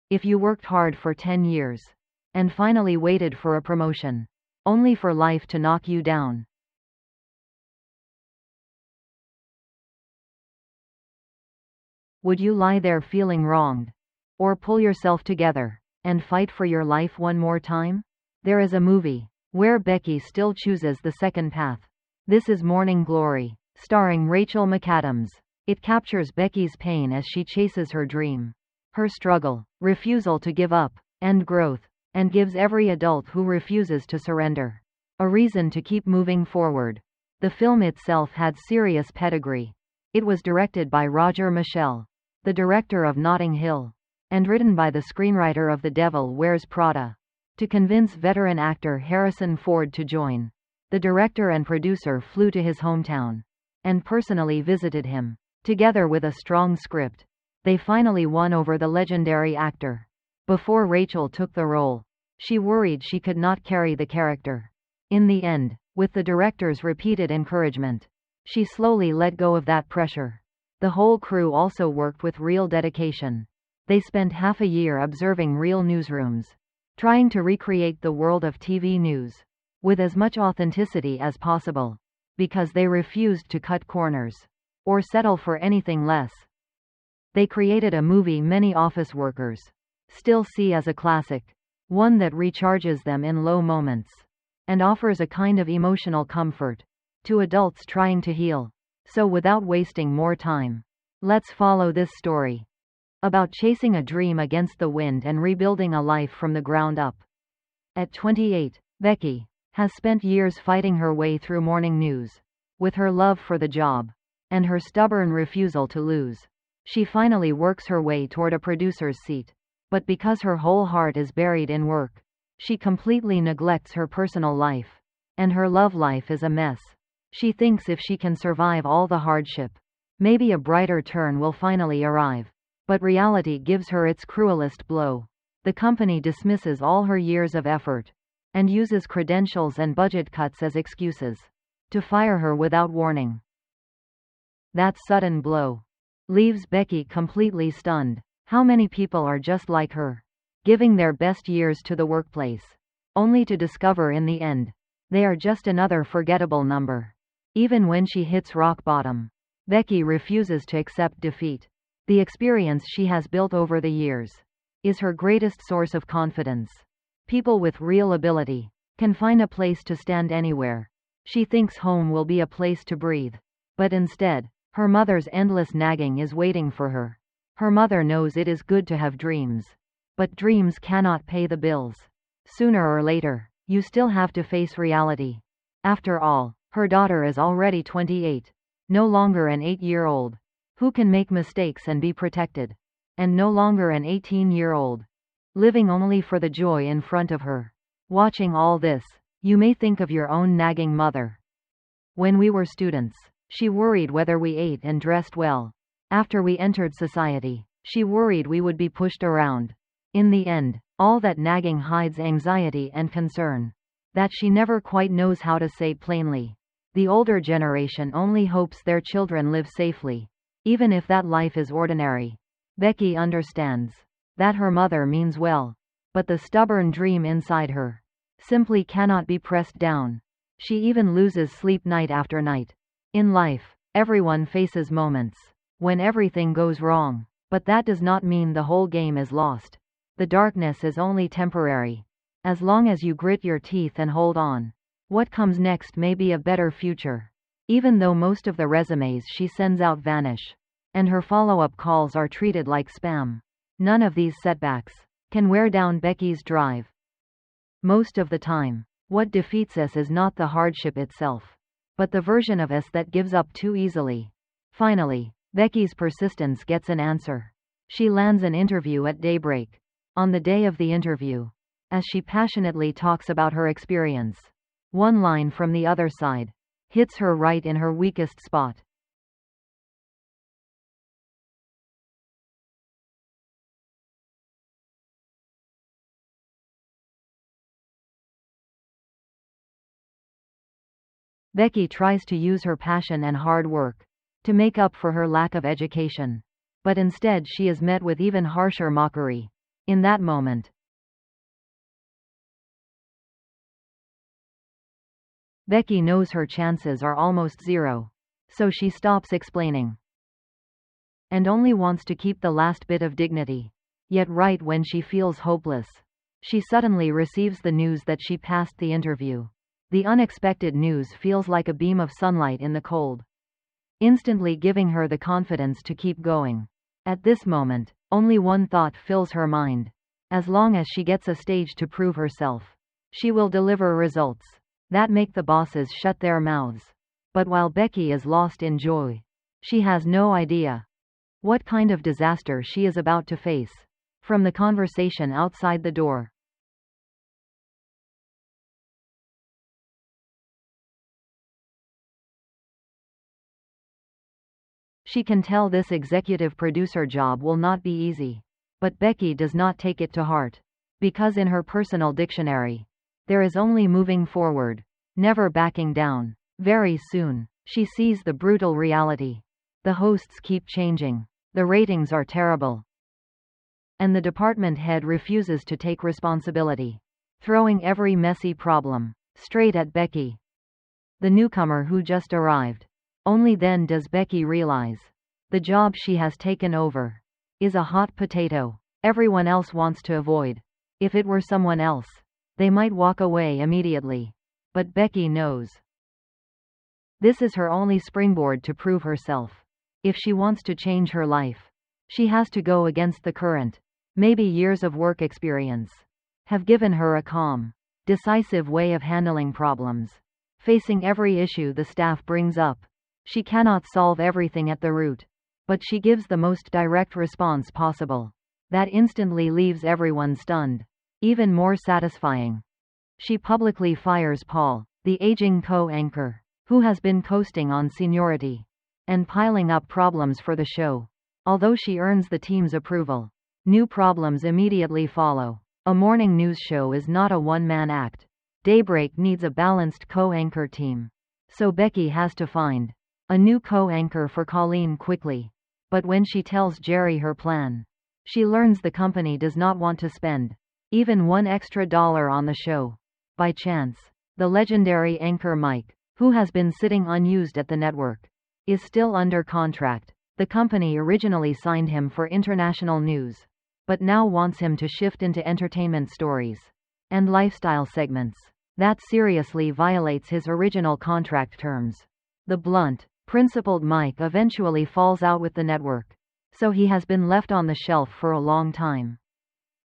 If you worked hard for 10 years and finally waited for a promotion, only for life to knock you down. Would you lie there feeling wronged? Or pull yourself together and fight for your life one more time? There is a movie where Becky still chooses the second path. This is Morning Glory, starring Rachel McAdams. It captures Becky's pain as she chases her dream, her struggle, refusal to give up, and growth, and gives every adult who refuses to surrender a reason to keep moving forward. The film itself had serious pedigree. It was directed by Roger Michell, the director of Notting Hill, and written by the screenwriter of The Devil Wears Prada. To convince veteran actor Harrison Ford to join, the director and producer flew to his hometown and personally visited him. Together with a strong script, they finally won over the legendary actor. Before Rachel took the role, she worried she could not carry the character. In the end, with the director's repeated encouragement, she slowly let go of that pressure. The whole crew also worked with real dedication. They spent half a year observing real newsrooms, trying to recreate the world of TV news with as much authenticity as possible, because they refused to cut corners or settle for anything less. They created a movie many office workers still see as a classic, one that recharges them in low moments and offers a kind of emotional comfort to adults trying to heal. So without wasting more time, let's follow this story about chasing a dream against the wind and rebuilding a life from the ground up. At 28, Becky has spent years fighting her way through morning news. With her love for the job and her stubborn refusal to lose, she finally works her way toward a producer's seat. But because her whole heart is buried in work, she completely neglects her personal life, and her love life is a mess. She thinks if she can survive all the hardship, maybe a brighter turn will finally arrive. But reality gives her its cruelest blow. The company dismisses all her years of effort and uses credentials and budget cuts as excuses to fire her without warning. That sudden blow leaves Becky completely stunned. How many people are just like her, giving their best years to the workplace, only to discover in the end they are just another forgettable number? Even when she hits rock bottom, Becky refuses to accept defeat. The experience she has built over the years is her greatest source of confidence. People with real ability can find a place to stand anywhere. She thinks home will be a place to breathe. But instead, her mother's endless nagging is waiting for her. Her mother knows it is good to have dreams, but dreams cannot pay the bills. Sooner or later, you still have to face reality. After all, her daughter is already 28, no longer an 8-year-old who can make mistakes and be protected, and no longer an 18-year-old living only for the joy in front of her. Watching all this, you may think of your own nagging mother. When we were students, she worried whether we ate and dressed well. After we entered society, she worried we would be pushed around. In the end, all that nagging hides anxiety and concern that she never quite knows how to say plainly. The older generation only hopes their children live safely, even if that life is ordinary. Becky understands that her mother means well, but the stubborn dream inside her simply cannot be pressed down. She even loses sleep night after night. In life, everyone faces moments when everything goes wrong, but that does not mean the whole game is lost. The darkness is only temporary. As long as you grit your teeth and hold on, what comes next may be a better future. Even though most of the resumes she sends out vanish, and her follow-up calls are treated like spam, none of these setbacks can wear down Becky's drive. Most of the time, what defeats us is not the hardship itself, but the version of us that gives up too easily. Finally, Becky's persistence gets an answer. She lands an interview at daybreak. On the day of the interview, as she passionately talks about her experience, one line from the other side hits her right in her weakest spot. Becky tries to use her passion and hard work to make up for her lack of education, but instead she is met with even harsher mockery. In that moment, Becky knows her chances are almost zero. So she stops explaining and only wants to keep the last bit of dignity. Yet right when she feels hopeless, she suddenly receives the news that she passed the interview. The unexpected news feels like a beam of sunlight in the cold, instantly giving her the confidence to keep going. At this moment, only one thought fills her mind. As long as she gets a stage to prove herself, she will deliver results that make the bosses shut their mouths. But while Becky is lost in joy, she has no idea what kind of disaster she is about to face. From the conversation outside the door, she can tell this executive producer job will not be easy. But Becky does not take it to heart. Because in her personal dictionary, there is only moving forward, never backing down. Very soon, she sees the brutal reality. The hosts keep changing. The ratings are terrible. And the department head refuses to take responsibility, throwing every messy problem straight at Becky, the newcomer who just arrived. Only then does Becky realize the job she has taken over is a hot potato everyone else wants to avoid. If it were someone else, they might walk away immediately. But Becky knows this is her only springboard to prove herself. If she wants to change her life, she has to go against the current. Maybe years of work experience have given her a calm, decisive way of handling problems, facing every issue the staff brings up. She cannot solve everything at the root, but she gives the most direct response possible. That instantly leaves everyone stunned. Even more satisfying, she publicly fires Paul, the aging co-anchor, who has been coasting on seniority and piling up problems for the show. Although she earns the team's approval, new problems immediately follow. A morning news show is not a one-man act. Daybreak needs a balanced co-anchor team. So Becky has to find a new co-anchor for Colleen quickly. But when she tells Jerry her plan, she learns the company does not want to spend even $1 extra on the show. By chance, the legendary anchor Mike, who has been sitting unused at the network, is still under contract. The company originally signed him for international news, but now wants him to shift into entertainment stories and lifestyle segments. That seriously violates his original contract terms. The blunt, principled Mike eventually falls out with the network, so he has been left on the shelf for a long time.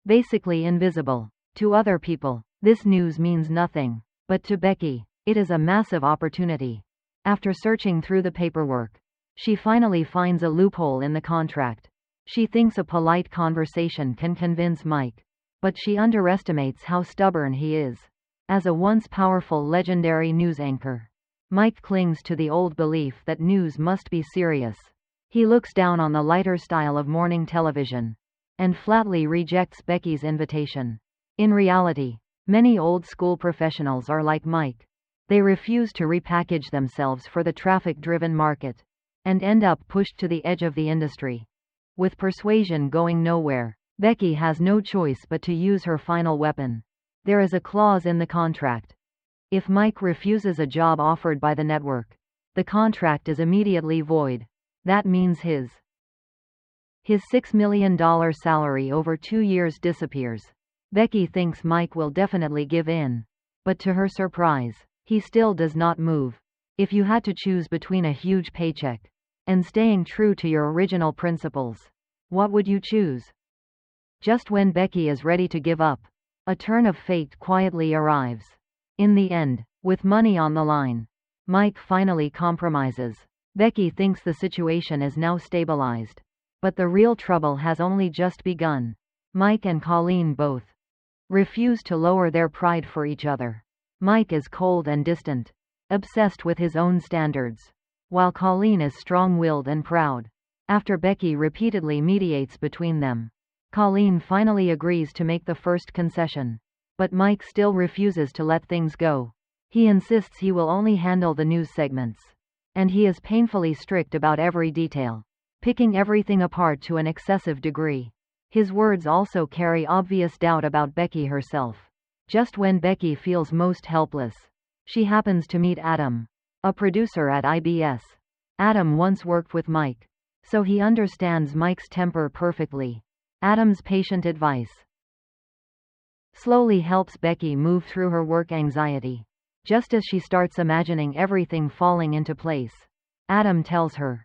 Basically invisible. To other people, this news means nothing, but to Becky, it is a massive opportunity. After searching through the paperwork, she finally finds a loophole in the contract. She thinks a polite conversation can convince Mike, but she underestimates how stubborn he is. As a once powerful legendary news anchor, Mike clings to the old belief that news must be serious. He looks down on the lighter style of morning television and flatly rejects Becky's invitation. In reality, many old-school professionals are like Mike. They refuse to repackage themselves for the traffic-driven market and end up pushed to the edge of the industry. With persuasion going nowhere, Becky has no choice but to use her final weapon. There is a clause in the contract. If Mike refuses a job offered by the network, the contract is immediately void. That means his $6 million salary over 2 years disappears. Becky thinks Mike will definitely give in, but to her surprise, he still does not move. If you had to choose between a huge paycheck and staying true to your original principles, what would you choose? Just when Becky is ready to give up, a turn of fate quietly arrives. In the end, with money on the line, Mike finally compromises. Becky thinks the situation is now stabilized, but the real trouble has only just begun. Mike and Colleen both refuse to lower their pride for each other. Mike is cold and distant, obsessed with his own standards, while Colleen is strong-willed and proud. After Becky repeatedly mediates between them, Colleen finally agrees to make the first concession. But Mike still refuses to let things go. He insists he will only handle the news segments, and he is painfully strict about every detail, picking everything apart to an excessive degree. His words also carry obvious doubt about Becky herself. Just when Becky feels most helpless, she happens to meet Adam, a producer at IBS. Adam once worked with Mike, so he understands Mike's temper perfectly. Adam's patient advice slowly helps Becky move through her work anxiety. Just as she starts imagining everything falling into place, Adam tells her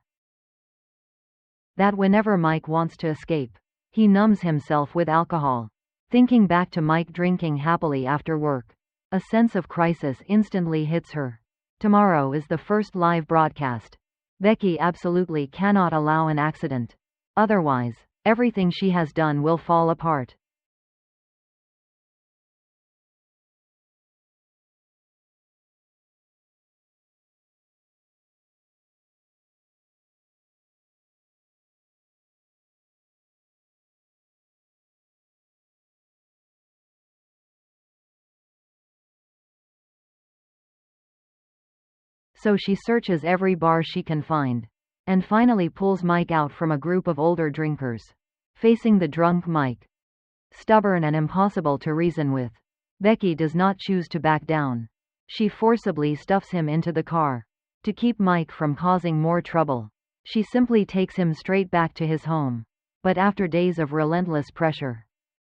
that whenever Mike wants to escape, he numbs himself with alcohol. Thinking back to Mike drinking happily after work, a sense of crisis instantly hits her. Tomorrow is the first live broadcast. Becky absolutely cannot allow an accident. Otherwise, everything she has done will fall apart. So she searches every bar she can find, and finally pulls Mike out from a group of older drinkers. Facing the drunk Mike, stubborn and impossible to reason with, Becky does not choose to back down. She forcibly stuffs him into the car. To keep Mike from causing more trouble, she simply takes him straight back to his home. But after days of relentless pressure,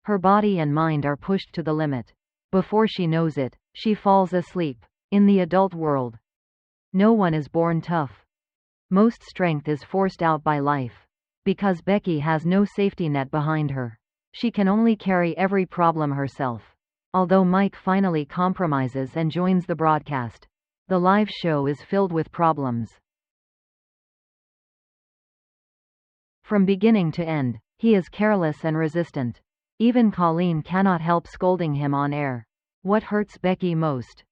her body and mind are pushed to the limit. Before she knows it, she falls asleep. In the adult world, no one is born tough. Most strength is forced out by life. Because Becky has no safety net behind her, she can only carry every problem herself. Although Mike finally compromises and joins the broadcast, the live show is filled with problems. From beginning to end, he is careless and resistant. Even Colleen cannot help scolding him on air. What hurts Becky most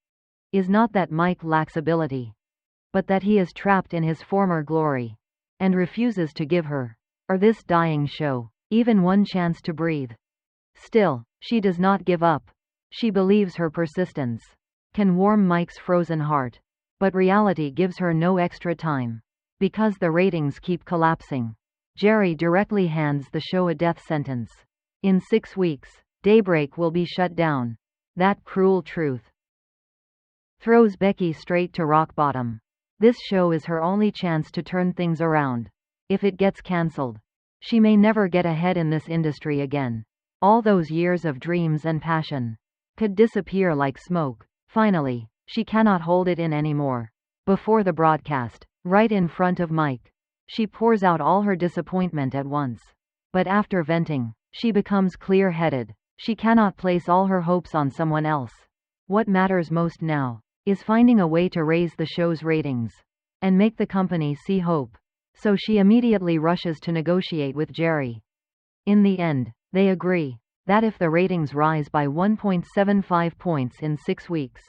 is not that Mike lacks ability, but that he is trapped in his former glory, and refuses to give her, or this dying show, even one chance to breathe. Still, she does not give up. She believes her persistence can warm Mike's frozen heart. But reality gives her no extra time. Because the ratings keep collapsing, Jerry directly hands the show a death sentence. In 6 weeks, Daybreak will be shut down. That cruel truth throws Becky straight to rock bottom. This show is her only chance to turn things around. If it gets cancelled, she may never get ahead in this industry again. All those years of dreams and passion could disappear like smoke. Finally, she cannot hold it in anymore. Before the broadcast, right in front of Mike, she pours out all her disappointment at once. But after venting, she becomes clear-headed. She cannot place all her hopes on someone else. What matters most now is finding a way to raise the show's ratings and make the company see hope. So she immediately rushes to negotiate with Jerry. In the end, they agree that if the ratings rise by 1.75 points in 6 weeks,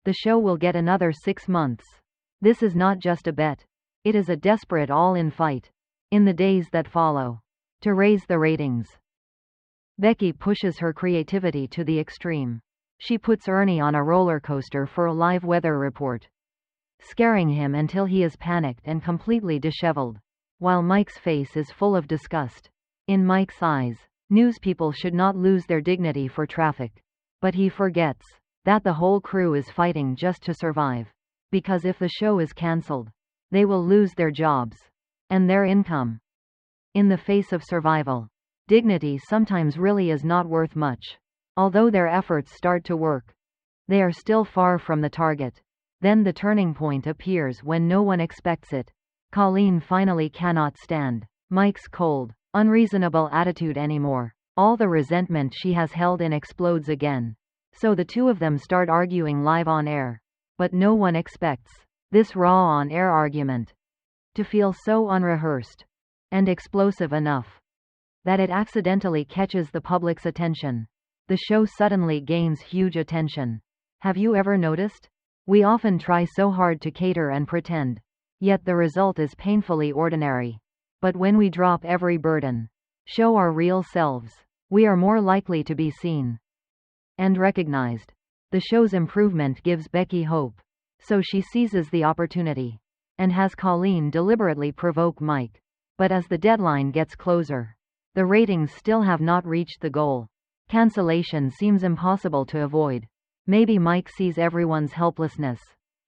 the show will get another 6 months. This is not just a bet. It is a desperate all-in fight. In the days that follow, to raise the ratings, Becky pushes her creativity to the extreme. She puts Ernie on a roller coaster for a live weather report, scaring him until he is panicked and completely disheveled, while Mike's face is full of disgust. In Mike's eyes, newspeople should not lose their dignity for traffic. But he forgets that the whole crew is fighting just to survive. Because if the show is cancelled, they will lose their jobs and their income. In the face of survival, dignity sometimes really is not worth much. Although their efforts start to work, they are still far from the target. Then the turning point appears when no one expects it. Colleen finally cannot stand Mike's cold, unreasonable attitude anymore. All the resentment she has held in explodes again. So the two of them start arguing live on air. But no one expects this raw on-air argument to feel so unrehearsed and explosive enough that it accidentally catches the public's attention. The show suddenly gains huge attention. Have you ever noticed? We often try so hard to cater and pretend, yet the result is painfully ordinary. But when we drop every burden, show our real selves, we are more likely to be seen and recognized. The show's improvement gives Becky hope, so she seizes the opportunity and has Colleen deliberately provoke Mike. But as the deadline gets closer, The ratings still have not reached the goal. Cancellation seems impossible to avoid. Maybe Mike sees everyone's helplessness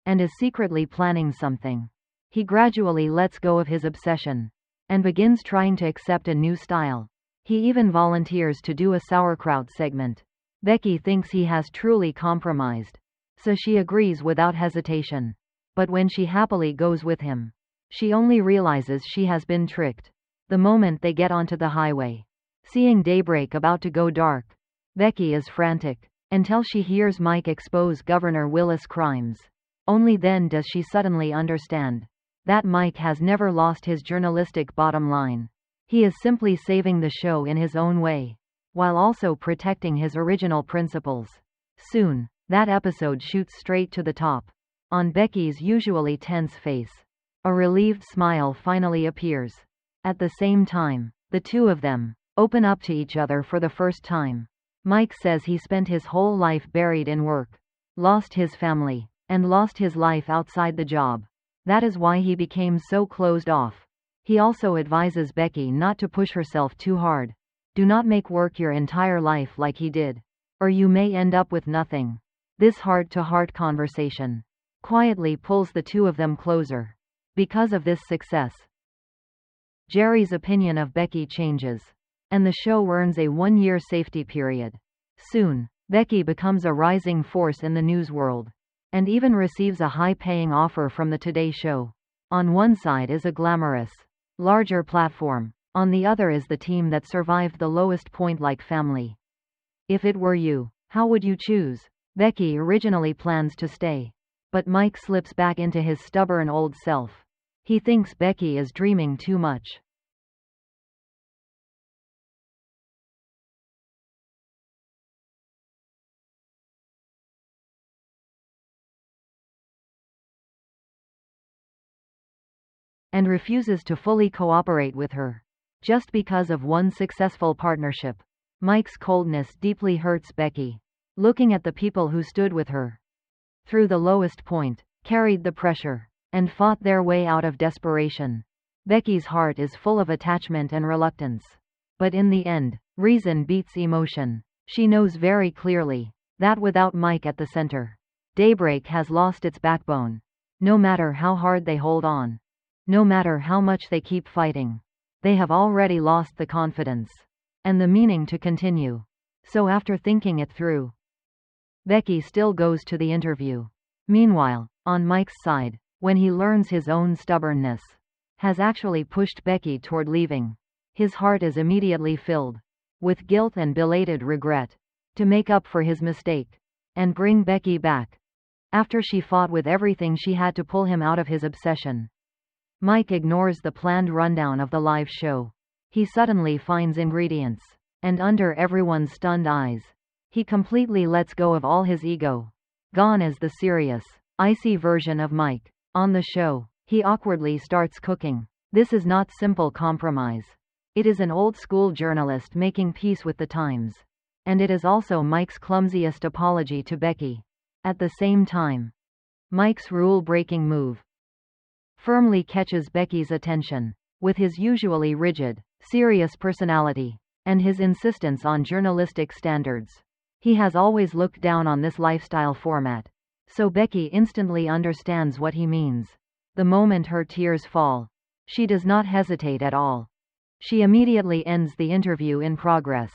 and is secretly planning something. He gradually lets go of his obsession and begins trying to accept a new style. He even volunteers to do a sauerkraut segment. Becky thinks he has truly compromised, so she agrees without hesitation. But when she happily goes with him, she only realizes she has been tricked. The moment they get onto the highway, seeing daybreak about to go dark, Becky is frantic, until she hears Mike expose Governor Willis' crimes. Only then does she suddenly understand that Mike has never lost his journalistic bottom line. He is simply saving the show in his own way, while also protecting his original principles. Soon, that episode shoots straight to the top. On Becky's usually tense face, a relieved smile finally appears. At the same time, the two of them open up to each other for the first time. Mike says he spent his whole life buried in work, lost his family, and lost his life outside the job. That is why he became so closed off. He also advises Becky not to push herself too hard. Do not make work your entire life like he did, or you may end up with nothing. This heart-to-heart conversation quietly pulls the two of them closer. Because of this success, Jerry's opinion of Becky changes, and the show earns a one-year safety period. Soon, Becky becomes a rising force in the news world, and even receives a high-paying offer from the Today Show. On one side is a glamorous, larger platform. On the other is the team that survived the lowest point like family. If it were you, how would you choose? Becky originally plans to stay, but Mike slips back into his stubborn old self. He thinks Becky is dreaming too much. And refuses to fully cooperate with her. Just because of one successful partnership. Mike's coldness deeply hurts Becky. Looking at the people who stood with her through the lowest point, carried the pressure, and fought their way out of desperation. Becky's heart is full of attachment and reluctance. But in the end, reason beats emotion. She knows very clearly that without Mike at the center, Daybreak has lost its backbone. No matter how hard they hold on, no matter how much they keep fighting, they have already lost the confidence and the meaning to continue. So after thinking it through, Becky still goes to the interview. Meanwhile, on Mike's side, when he learns his own stubbornness has actually pushed Becky toward leaving, his heart is immediately filled with guilt and belated regret. To make up for his mistake and bring Becky back, after she fought with everything she had to pull him out of his obsession, Mike ignores the planned rundown of the live show. He suddenly finds ingredients, and under everyone's stunned eyes, he completely lets go of all his ego. Gone is the serious, icy version of Mike. On the show, he awkwardly starts cooking. This is not simple compromise. It is an old-school journalist making peace with the times. And it is also Mike's clumsiest apology to Becky. At the same time, Mike's rule-breaking move firmly catches Becky's attention. With his usually rigid, serious personality, and his insistence on journalistic standards, he has always looked down on this lifestyle format. So Becky instantly understands what he means. The moment her tears fall, she does not hesitate at all. She immediately ends the interview in progress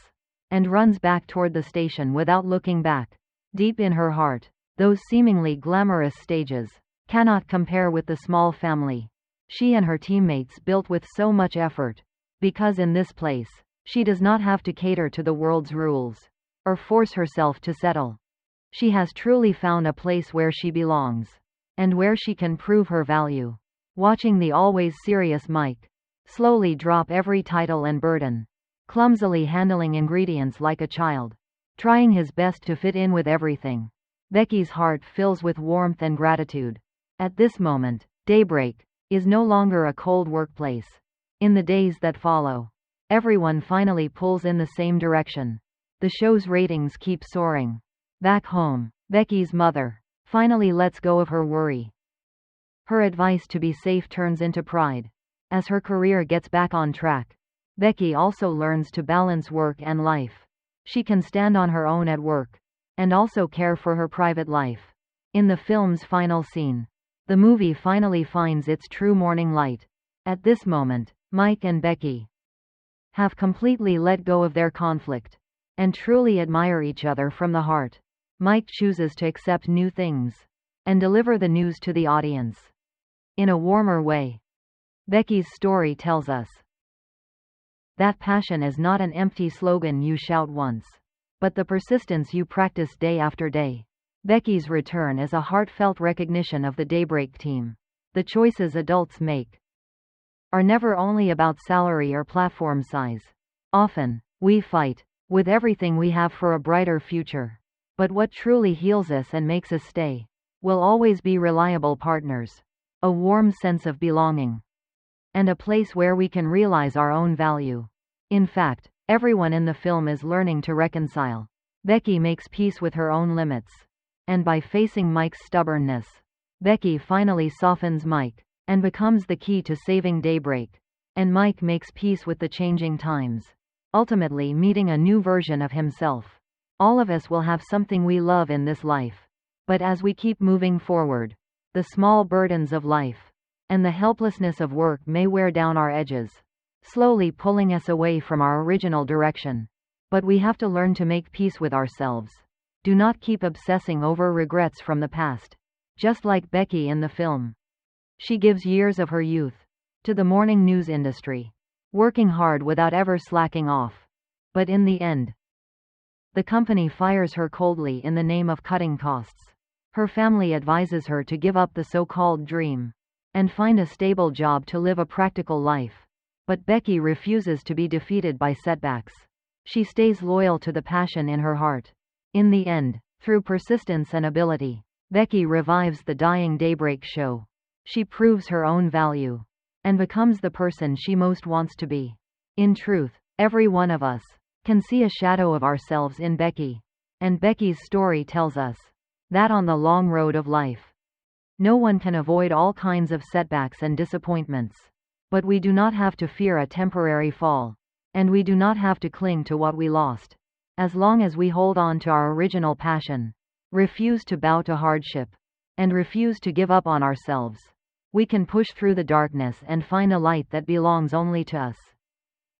and runs back toward the station without looking back. Deep in her heart, those seemingly glamorous stages cannot compare with the small family she and her teammates built with so much effort, because in this place, she does not have to cater to the world's rules or force herself to settle. She has truly found a place where she belongs, and where she can prove her value. Watching the always serious Mike slowly drop every title and burden, clumsily handling ingredients like a child, trying his best to fit in with everything, Becky's heart fills with warmth and gratitude. At this moment, Daybreak is no longer a cold workplace. In the days that follow, everyone finally pulls in the same direction. The show's ratings keep soaring. Back home, Becky's mother finally lets go of her worry. Her advice to be safe turns into pride. As her career gets back on track, Becky also learns to balance work and life. She can stand on her own at work, and also care for her private life. In the film's final scene, the movie finally finds its true morning light. At this moment, Mike and Becky have completely let go of their conflict, and truly admire each other from the heart. Mike chooses to accept new things, and deliver the news to the audience in a warmer way. Becky's story tells us that passion is not an empty slogan you shout once, but the persistence you practice day after day. Becky's return is a heartfelt recognition of the Daybreak team. The choices adults make are never only about salary or platform size. Often, we fight with everything we have for a brighter future. But what truly heals us and makes us stay will always be reliable partners, a warm sense of belonging, and a place where we can realize our own value. In fact, everyone in the film is learning to reconcile. Becky makes peace with her own limits, and by facing Mike's stubbornness, Becky finally softens Mike and becomes the key to saving Daybreak. And Mike makes peace with the changing times, ultimately meeting a new version of himself. All of us will have something we love in this life. But as we keep moving forward, the small burdens of life and the helplessness of work may wear down our edges, slowly pulling us away from our original direction. But we have to learn to make peace with ourselves. Do not keep obsessing over regrets from the past. Just like Becky in the film, she gives years of her youth to the morning news industry, working hard without ever slacking off. But in the end, the company fires her coldly in the name of cutting costs. Her family advises her to give up the so-called dream and find a stable job to live a practical life. But Becky refuses to be defeated by setbacks. She stays loyal to the passion in her heart. In the end, through persistence and ability, Becky revives the dying Daybreak show. She proves her own value and becomes the person she most wants to be. In truth, every one of us can see a shadow of ourselves in Becky, and Becky's story tells us that on the long road of life, no one can avoid all kinds of setbacks and disappointments. But we do not have to fear a temporary fall, and we do not have to cling to what we lost. As long as we hold on to our original passion, refuse to bow to hardship, and refuse to give up on ourselves, we can push through the darkness and find a light that belongs only to us.